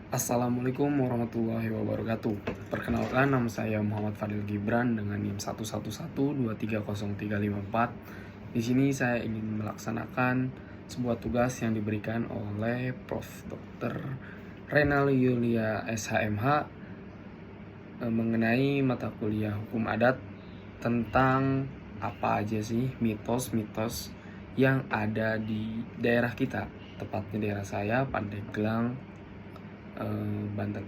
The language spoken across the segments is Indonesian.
Assalamualaikum warahmatullahi wabarakatuh. Perkenalkan, nama saya Muhammad Fadil Gibran dengan NIM 111230354. Di sini saya ingin melaksanakan sebuah tugas yang diberikan oleh Prof. Dr. Renal Yulia SHMH mengenai mata kuliah hukum adat tentang apa aja sih mitos-mitos yang ada di daerah kita, tepatnya daerah saya, Pandeglang, Banten.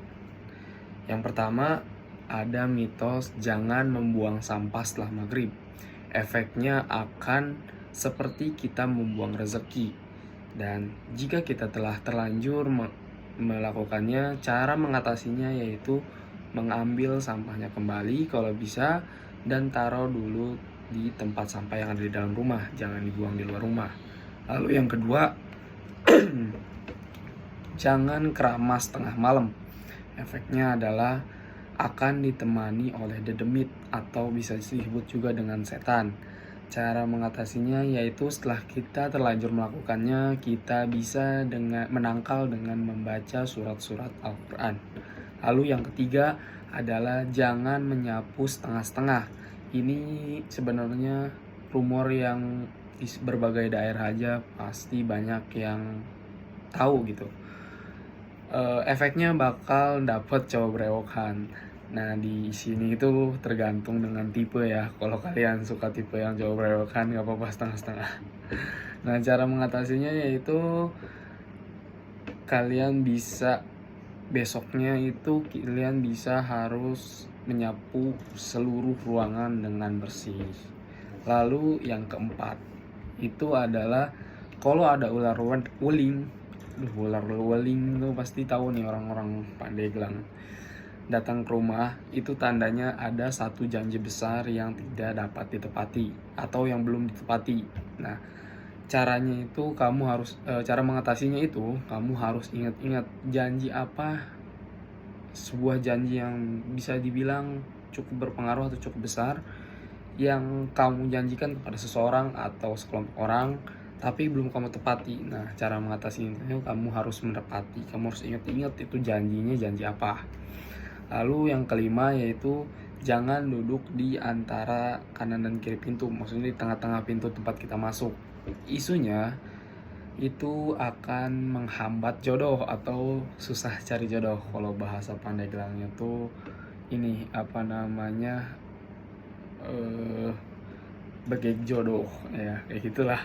Yang pertama, ada mitos jangan membuang sampah setelah maghrib. Efeknya akan seperti kita membuang rezeki. Dan jika kita telah terlanjur melakukannya, cara mengatasinya yaitu mengambil sampahnya kembali kalau bisa dan taruh dulu di tempat sampah yang ada di dalam rumah, jangan dibuang di luar rumah. Lalu yang kedua, jangan keramas tengah malam. Efeknya adalah akan ditemani oleh dedemit atau bisa disebut juga dengan setan. Cara mengatasinya yaitu setelah kita terlanjur melakukannya, kita bisa menangkal dengan membaca surat-surat Al-Quran. Lalu yang ketiga adalah jangan menyapu setengah-setengah. Ini sebenarnya rumor yang di berbagai daerah aja pasti banyak yang tahu gitu. Efeknya bakal dapet cowok berewokan. Nah, di sini itu tergantung dengan tipe ya. Kalau kalian suka tipe yang cowok berewokan, gak apa-apa setengah-setengah. Nah, cara mengatasinya yaitu kalian bisa besoknya itu kalian bisa harus menyapu seluruh ruangan dengan bersih. Lalu yang keempat itu adalah kalau ada ular wuling. Ular wuling tuh pasti tahu nih orang-orang Pandeglang. Datang ke rumah itu tandanya ada satu janji besar yang tidak dapat ditepati atau yang belum ditepati. Nah, caranya itu cara mengatasinya itu kamu harus ingat-ingat janji apa, sebuah janji yang bisa dibilang cukup berpengaruh atau cukup besar yang kamu janjikan kepada seseorang atau sekelompok orang tapi belum kamu tepati. Nah, cara mengatasi itu kamu harus menepati. Kamu harus ingat-ingat itu janjinya janji apa. Lalu yang kelima yaitu jangan duduk di antara kanan dan kiri pintu. Maksudnya di tengah-tengah pintu tempat kita masuk. Isunya itu akan menghambat jodoh atau susah cari jodoh. Kalau bahasa Pandeglangnya tuh ini apa namanya bagek jodoh ya, kayak gitulah.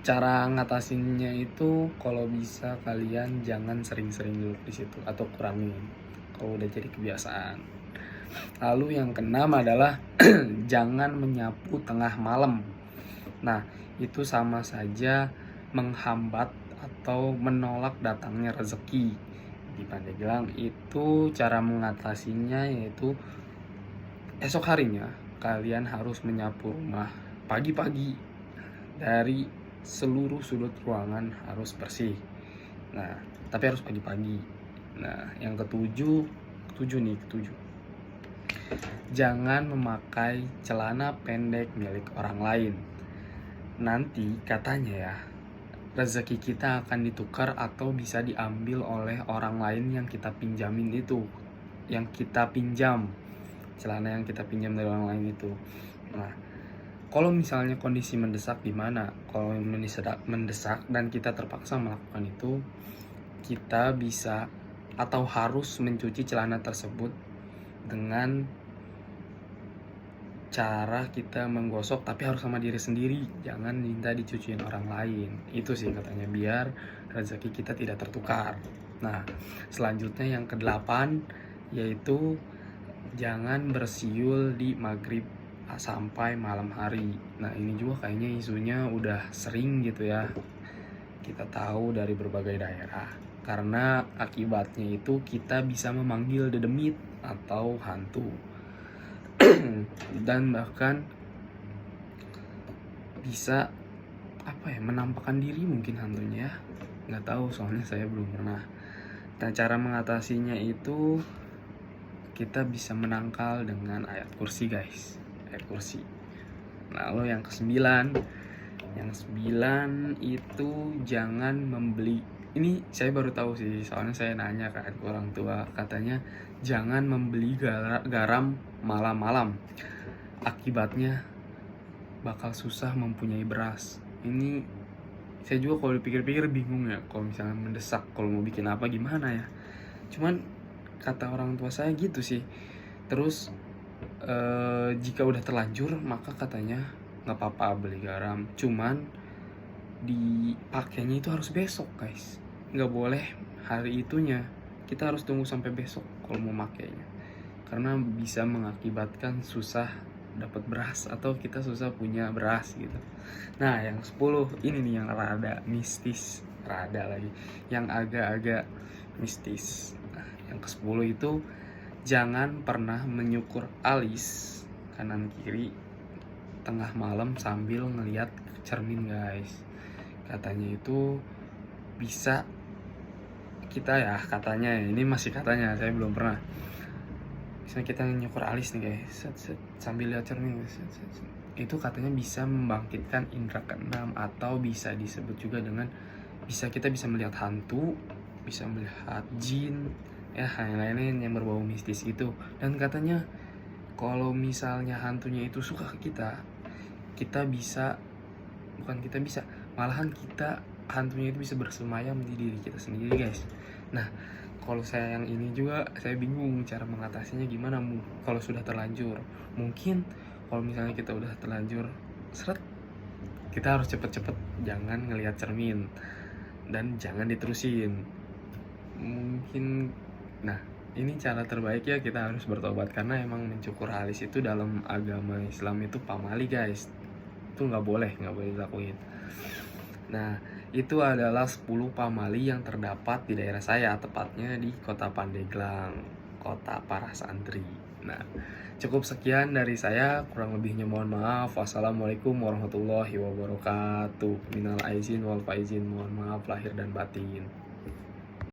Cara ngatasinnya itu kalau bisa kalian jangan sering-sering duduk di situ atau kurangin kalau udah jadi kebiasaan. Lalu yang keenam adalah jangan menyapu tengah malam. Nah, itu sama saja menghambat atau menolak datangnya rezeki. Di Pandeglang itu cara mengatasinya yaitu esok harinya kalian harus menyapu rumah pagi-pagi, dari seluruh sudut ruangan harus bersih. Nah, tapi harus pagi-pagi. Nah, yang ketujuh jangan memakai celana pendek milik orang lain. Nanti katanya ya, rezeki kita akan ditukar atau bisa diambil oleh orang lain yang kita pinjamin itu, yang kita pinjam, celana yang kita pinjam dari orang lain itu. Nah, kalau misalnya kondisi mendesak gimana? Kalau mendesak dan kita terpaksa melakukan itu, kita bisa atau harus mencuci celana tersebut dengan cara kita menggosok, tapi harus sama diri sendiri. Jangan minta dicuciin orang lain. Itu sih katanya biar rezeki kita tidak tertukar. Nah, selanjutnya yang ke-8 yaitu jangan bersiul di maghrib sampai malam hari. Nah, ini juga kayaknya isunya udah sering gitu ya kita tahu dari berbagai daerah. Karena akibatnya itu kita bisa memanggil dedemit atau hantu. Dan bahkan bisa menampakkan diri mungkin hantunya ya. Nggak tahu soalnya saya belum pernah. Nah, cara mengatasinya itu kita bisa menangkal dengan ayat kursi guys. Ayat kursi. Lalu yang ke-9 itu jangan membeli ini saya baru tahu sih, soalnya saya nanya kan ke orang tua, katanya jangan membeli garam malam-malam. Akibatnya bakal susah mempunyai beras. Ini saya juga kalau dipikir-pikir bingung ya, kalau misalnya mendesak, kalau mau bikin apa gimana ya. Cuman kata orang tua saya gitu sih. Terus jika udah terlanjur maka katanya nggak apa-apa beli garam. Cuman dipakainya itu harus besok guys, nggak boleh hari itunya, kita harus tunggu sampai besok kalau mau makainya, karena bisa mengakibatkan susah dapat beras atau kita susah punya beras gitu. Nah yang 10 ini nih yang rada mistis, yang agak-agak mistis. Nah, yang ke-10 itu jangan pernah menyukur alis kanan kiri tengah malam sambil ngelihat cermin guys. Katanya itu bisa kita ya, katanya ini masih katanya, saya belum pernah. Misalnya kita nyukur alis nih guys, sambil lihat cermin, itu katanya bisa membangkitkan indera keenam, atau bisa disebut juga dengan kita bisa melihat hantu, bisa melihat jin, ya yang lain-lain yang berbau mistis itu. Dan katanya kalau misalnya hantunya itu suka ke kita bisa, malahan hantunya itu bisa bersemayam di diri kita sendiri guys. Nah kalau saya yang ini juga saya bingung cara mengatasinya gimana kalau sudah terlanjur. Mungkin kalau misalnya kita udah terlanjur kita harus cepet-cepet jangan ngelihat cermin dan jangan diterusin mungkin. Nah ini cara terbaik ya, kita harus bertobat, karena emang mencukur alis itu dalam agama Islam itu pamali guys, itu nggak boleh dilakuin. Nah itu adalah 10 pamali yang terdapat di daerah saya, tepatnya di kota Pandeglang, kota para santri. Nah cukup sekian dari saya, kurang lebihnya mohon maaf. Wassalamualaikum warahmatullahi wabarakatuh. Minal aizin wal faizin, mohon maaf lahir dan batin.